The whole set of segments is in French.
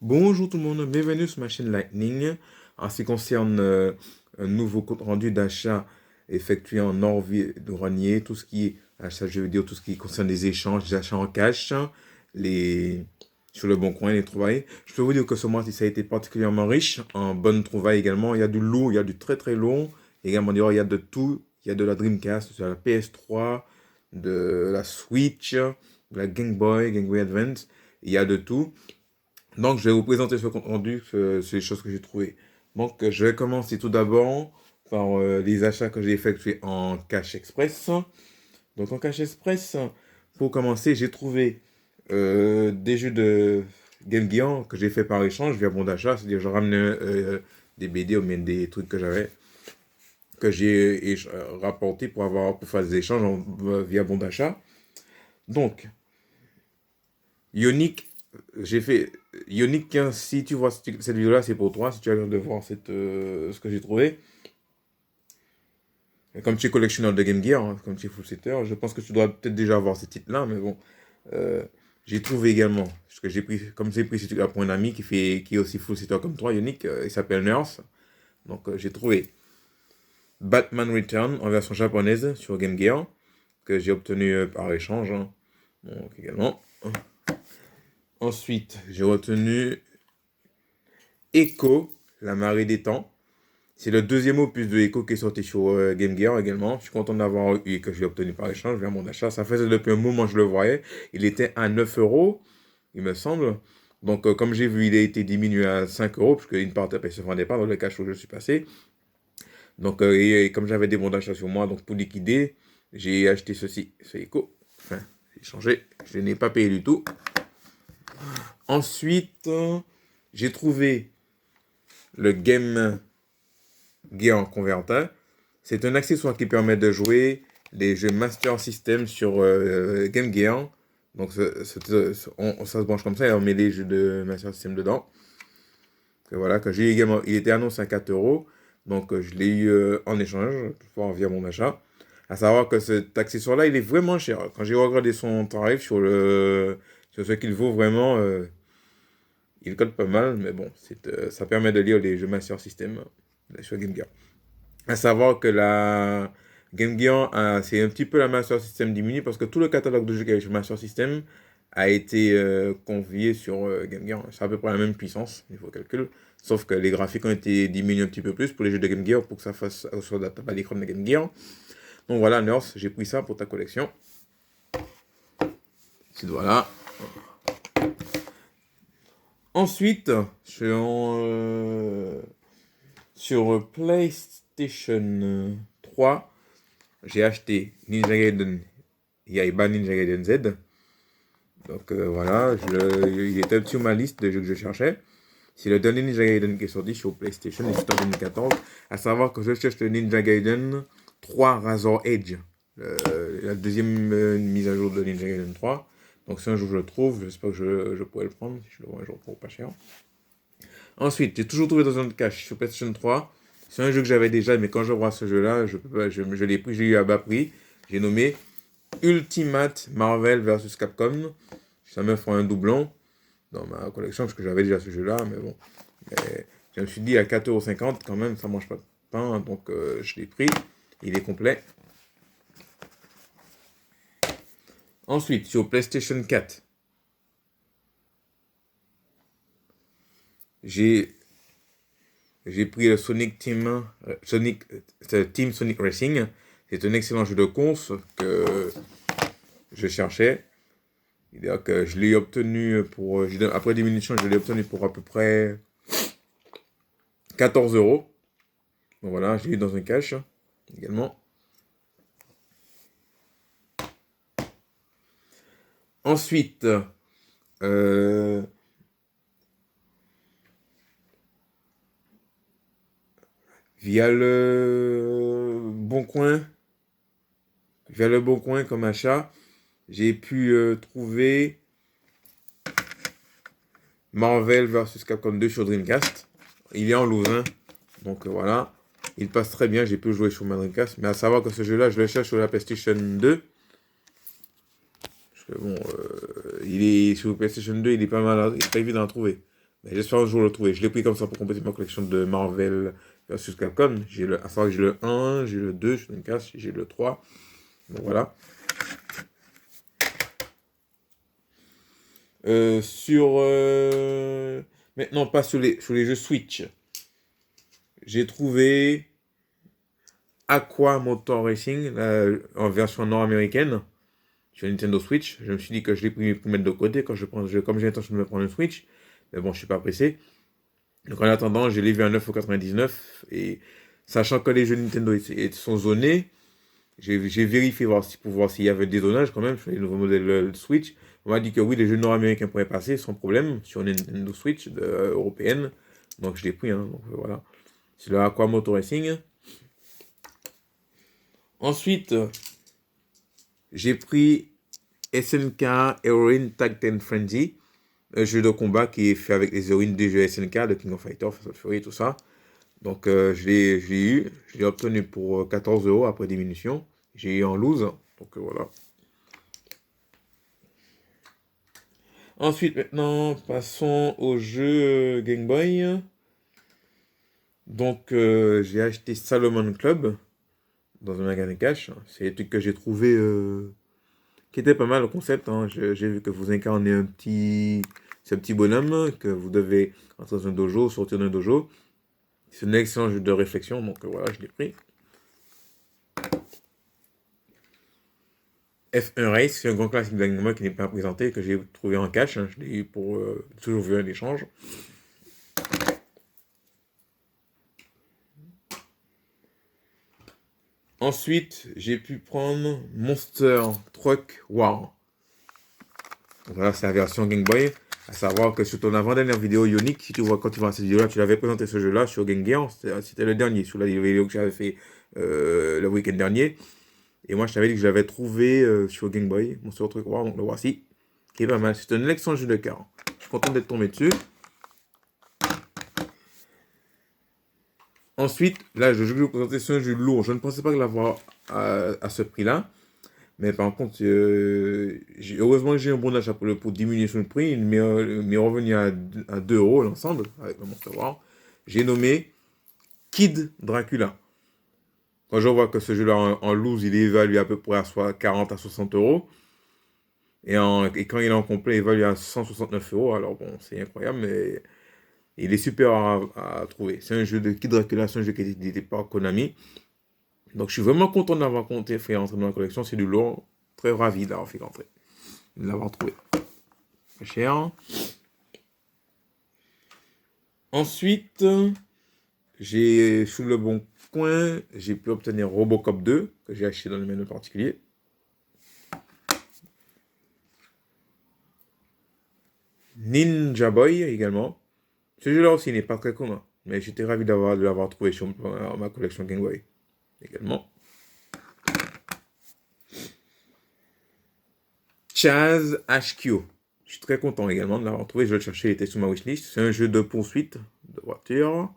Bonjour tout le monde, bienvenue sur ma chaîne Lightning. En ce qui concerne un nouveau compte rendu d'achat effectué en or douanier, tout ce qui est achat jeux vidéo, tout ce qui concerne les échanges, les achats en cash, les sur le bon coin, les trouvailles. Je peux vous dire que ce mois-ci, ça a été particulièrement riche en bonnes trouvailles également. Il y a du lourd, il y a du très très long. Également, d'ailleurs, il y a de tout. Il y a de la Dreamcast, de la PS3, de la Switch, de la Game Boy Advance. Il y a de tout. Donc, je vais vous présenter ce compte rendu, c'est les choses que j'ai trouvées. Donc, je vais commencer tout d'abord par les achats que j'ai effectués en Cash Express. Donc, en Cash Express, pour commencer, j'ai trouvé des jeux de Game Gear que j'ai fait par échange via bon d'achat. C'est-à-dire, je ramenais des BD ou bien des trucs que j'avais, que j'ai rapporté pour faire des échanges via bon d'achat. Donc, Ionic, j'ai fait Ionic, hein, si tu vois cette vidéo-là, c'est pour toi, si tu as l'air de voir ce que j'ai trouvé. Et comme tu es collectionneur de Game Gear, hein, comme tu es full setter, je pense que tu dois peut-être déjà avoir ces titres-là, mais bon. Euh, j'ai trouvé également, parce que j'ai pris, comme j'ai pris ce truc-là pour un ami qui est aussi full setter comme toi, Ionic, il s'appelle Nurse. Donc j'ai trouvé Batman Return en version japonaise sur Game Gear, que j'ai obtenu par échange, hein. Donc également. Ensuite, j'ai retenu Echo, la marée des temps. C'est le deuxième opus de Echo qui est sorti sur Game Gear également. Je suis content d'avoir eu que j'ai obtenu par échange vers mon achat. Ça faisait depuis un moment que je le voyais. Il était à 9 euros, il me semble. Donc, comme j'ai vu, il a été diminué à 5 euros, parce qu'une partie ne se vendait pas dans le cash où je suis passé. Donc, et comme j'avais des bons d'achat sur moi, donc pour liquider, j'ai acheté ceci, ce Echo. Enfin, j'ai changé. Je n'ai pas payé du tout. Ensuite, j'ai trouvé le Game Gear Converter. C'est un accessoire qui permet de jouer les jeux Master System sur Game Gear. Donc ça se branche comme ça et on met les jeux de Master System dedans. Et voilà, que j'ai également, il était annoncé à 4 euros. Donc je l'ai eu en échange via mon achat. À savoir que cet accessoire-là, il est vraiment cher. Quand j'ai regardé son tarif sur ce qu'il vaut vraiment, il coûte pas mal. Mais bon, ça permet de lire les jeux Master System sur Game Gear. À savoir que la Game Gear, c'est un petit peu la Master System diminuée parce que tout le catalogue de jeux qu'il y avait sur Master System a été convié sur Game Gear. C'est à peu près la même puissance, niveau calcul. Sauf que les graphiques ont été diminués un petit peu plus pour les jeux de Game Gear pour que ça fasse soit à l'écran de Game Gear. Donc voilà, Nurse, j'ai pris ça pour ta collection. Voilà. Ensuite, sur PlayStation 3, j'ai acheté Ninja Gaiden Yaiba Ninja Gaiden Z. Donc voilà, il était sur ma liste de jeux que je cherchais. C'est le dernier Ninja Gaiden qui est sorti sur PlayStation, et c'est en 2014. À savoir que je cherche le Ninja Gaiden 3 Razor Edge, la deuxième mise à jour de Ninja Gaiden 3. Donc si un jour je le trouve, j'espère que je pourrai le prendre, si je le vois un jour pour pas cher. Ensuite, j'ai toujours trouvé dans un cache sur PlayStation 3. C'est un jeu que j'avais déjà, mais quand je vois ce jeu-là, je l'ai pris, j'ai eu à bas prix. J'ai nommé Ultimate Marvel vs Capcom. Ça me fera un doublon dans ma collection, parce que j'avais déjà ce jeu-là, mais bon. Mais je me suis dit à 4,50 € quand même, ça mange pas de pain, donc je l'ai pris. Il est complet. Ensuite, sur PlayStation 4, j'ai pris le Team Sonic Racing. C'est un excellent jeu de course que je cherchais. Que je l'ai obtenu après diminution, je l'ai obtenu pour à peu près 14 euros. Donc voilà, je l'ai eu dans un cache également. Ensuite, via le Bon Coin comme achat, j'ai pu trouver Marvel vs Capcom 2 sur Dreamcast. Il est en Louvain, donc voilà. Il passe très bien, j'ai pu jouer sur ma Dreamcast. Mais à savoir que ce jeu-là, je le cherche sur la PlayStation 2. Parce que bon, il Il est sur PlayStation 2, il est pas mal, il est pas évident à trouver. Mais j'espère un jour le trouver. Je l'ai pris comme ça pour compléter ma collection de Marvel versus Capcom. À savoir que j'ai le 1, j'ai le 2 sur une casse, j'ai le 3. Donc voilà. Sur... Maintenant, pas sur les jeux Switch. J'ai trouvé Aqua Motor Racing en version nord-américaine sur Nintendo Switch. Je me suis dit que je l'ai pris pour mettre de côté comme j'ai l'intention de me prendre une Switch. Mais bon, je suis pas pressé. Donc en attendant, je l'ai vu à 9,99 € et sachant que les jeux Nintendo sont zonés, j'ai vérifié pour voir s'il y avait des zonages quand même sur les nouveaux modèles Switch. On m'a dit que oui, les jeux nord-américains pourraient passer sans problème sur Nintendo Switch européenne. Donc je l'ai pris, hein, donc voilà. C'est le Aqua Motor Racing. Ensuite, j'ai pris SNK Heroine Tag Team Frenzy, un jeu de combat qui est fait avec les héroïnes des jeux SNK, de King of Fighters, Fatal Fury, tout ça. Donc je l'ai obtenu pour 14 € après diminution. J'ai eu en loose, donc voilà. Ensuite, maintenant, passons au jeu Game Boy. Donc j'ai acheté Salomon Club dans un magasin cash. C'est des trucs que j'ai trouvé qui était pas mal le concept. Hein. J'ai vu que vous incarnez ce petit bonhomme que vous devez entrer dans un dojo, sortir d'un dojo. C'est un excellent jeu de réflexion, donc voilà, je l'ai pris. F1 Race, c'est un grand classique de Game Boy qui n'est pas présenté, que j'ai trouvé en cash. Hein. Je l'ai eu pour toujours vu un échange. Ensuite, j'ai pu prendre Monster Truck War. Donc voilà, c'est la version Game Boy. À savoir que sur ton avant-dernière vidéo Ionic, si tu vois quand tu vois cette vidéo-là, tu l'avais présenté ce jeu-là sur Game Gear. C'était le dernier, sur la vidéo que j'avais fait le week-end dernier. Et moi, je t'avais dit que je l'avais trouvé sur Game Boy, Monster Truck War, donc le voici. Qui est pas mal. C'est un excellent jeu de cartes. Je suis content d'être tombé dessus. Ensuite, là, je vais vous présenter, c'est un jeu lourd. Je ne pensais pas l'avoir à ce prix-là. Mais par contre, heureusement que j'ai un bon d'achat pour diminuer son prix. Il m'est revenu à 2 € l'ensemble avec le Monster War. J'ai nommé Kid Dracula. Quand je vois que ce jeu-là en loose, il est évalué à peu près à soit 40 à 60 €. Et quand il est en complet, il est évalué à 169 €. Alors bon, c'est incroyable, mais il est super à trouver. C'est un jeu de Kid Dracula, c'est un jeu qui est édité par Konami. Donc je suis vraiment content d'avoir fait rentrer dans la collection. C'est du lourd. Très ravi d'avoir fait rentrer. De l'avoir trouvé. Pas cher. Ensuite, j'ai sous le bon coin, j'ai pu obtenir Robocop 2, que j'ai acheté dans le menu particulier. Ninja Boy également. Ce jeu-là aussi n'est pas très commun, mais j'étais ravi de l'avoir trouvé sur ma collection Game Boy également. Chaz HQ. Je suis très content également de l'avoir trouvé. Je vais le chercher, il était sur ma wishlist. C'est un jeu de poursuite de voiture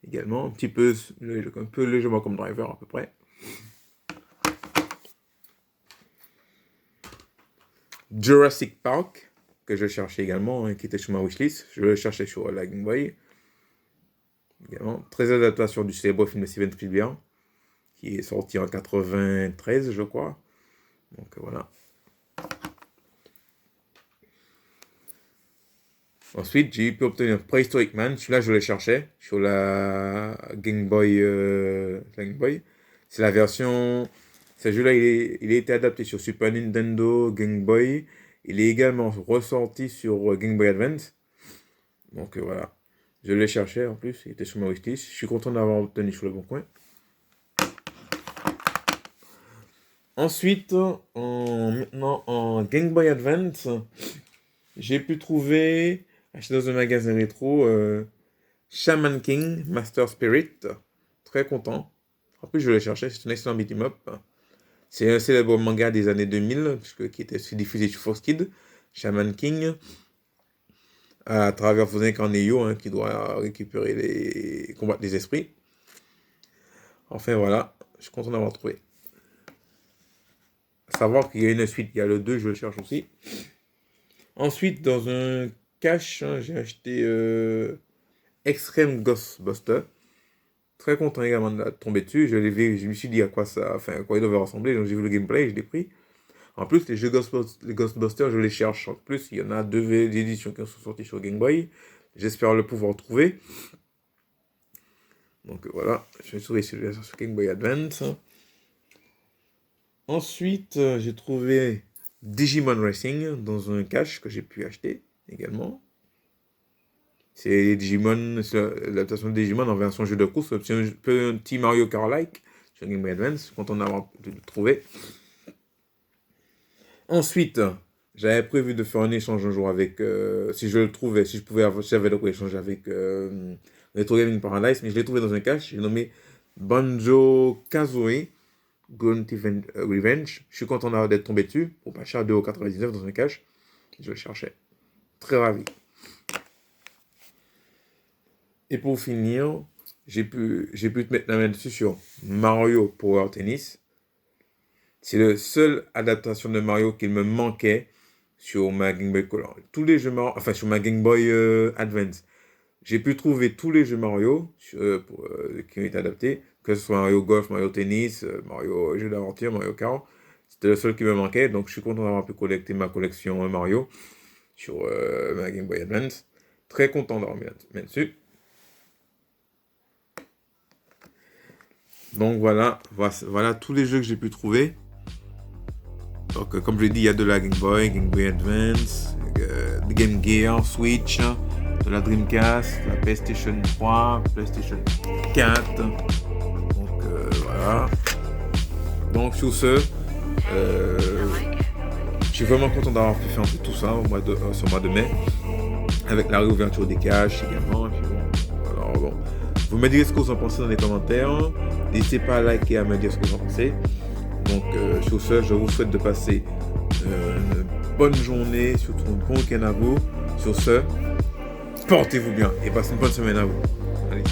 également. Un peu légèrement comme Driver à peu près. Jurassic Park, que je cherchais également, qui était sur ma wishlist. Je le cherchais sur la Game Boy. Également. Très adaptation du célèbre film de Steven Spielberg, qui est sorti en 93, je crois. Donc voilà. Ensuite, j'ai pu obtenir Prehistoric Man. Celui-là, je le cherchais sur la Game Boy. C'est la version. Ce jeu-là, il a été adapté sur Super Nintendo, Game Boy. Il est également ressorti sur Game Boy Advance. Donc voilà. Je l'ai cherché en plus. Il était sur ma wishlist. Je suis content d'avoir obtenu sur le bon coin. Ensuite, maintenant en Game Boy Advance, j'ai pu trouver, acheté dans un magasin rétro, Shaman King Master Spirit. Très content. En plus, je l'ai cherché, c'est un excellent beat'em up. C'est un célèbre manga des années 2000, qui était diffusé sur Fox Kids. Shaman King, à travers vous incarner Yo, qui doit combattre les esprits. Enfin voilà, je suis content d'avoir trouvé. À savoir qu'il y a une suite, il y a le 2, je le cherche aussi. Ensuite, dans un cash, hein, j'ai acheté Extreme Ghostbuster. Très content également de tomber dessus. Je l'ai vu, je me suis dit à quoi ça, enfin, à quoi il devait ressembler. Donc j'ai vu le gameplay, je l'ai pris. En plus, les Ghostbusters, je les cherche. En plus, il y en a deux éditions qui sont sorties sur Game Boy. J'espère le pouvoir trouver. Donc voilà, je vais trouver celui-là sur Game Boy Advance. Ensuite, j'ai trouvé Digimon Racing dans un cache que j'ai pu acheter également. C'est Digimon, c'est l'adaptation de Digimon en version jeu de course. C'est un peu un petit Mario Kart-like sur Game Boy Advance, content d'avoir trouvé. Ensuite, j'avais prévu de faire un échange un jour avec, si je le trouvais, si je pouvais avoir, si j'avais le quoi échanger avec Retro Gaming Paradise, mais je l'ai trouvé dans un cache, j'ai nommé Banjo Kazooie Grunt Revenge. Je suis content d'être tombé dessus, pour pas cher, 2,99€ dans un cache. Je le cherchais. Très ravi. Et pour finir, j'ai pu te mettre la main dessus sur Mario Power Tennis. C'est la seule adaptation de Mario qu'il me manquait sur ma Game Boy Color. Tous les jeux Mario, enfin sur ma Game Boy Advance. J'ai pu trouver tous les jeux Mario qui ont été adaptés, que ce soit Mario Golf, Mario Tennis, Mario Jeux d'aventure, Mario Kart. C'était le seul qui me manquait, donc je suis content d'avoir pu collecter ma collection Mario sur ma Game Boy Advance. Très content d'avoir mis dessus. Donc voilà tous les jeux que j'ai pu trouver. Donc comme je l'ai dit, il y a de la Game Boy Advance, de Game Gear, Switch, de la Dreamcast, de la PlayStation 3, PlayStation 4. Donc voilà. Donc sur ce, je suis vraiment content d'avoir pu faire tout ça sur le mois de mai, avec la réouverture des caches également. Et puis bon, alors bon, vous me direz ce que vous en pensez dans les commentaires. N'hésitez pas à liker et à me dire ce que vous en pensez. Donc sur ce, je vous souhaite de passer une bonne journée, surtout un bon week-end à vous. Sur ce, portez-vous bien et passez une bonne semaine à vous. Allez.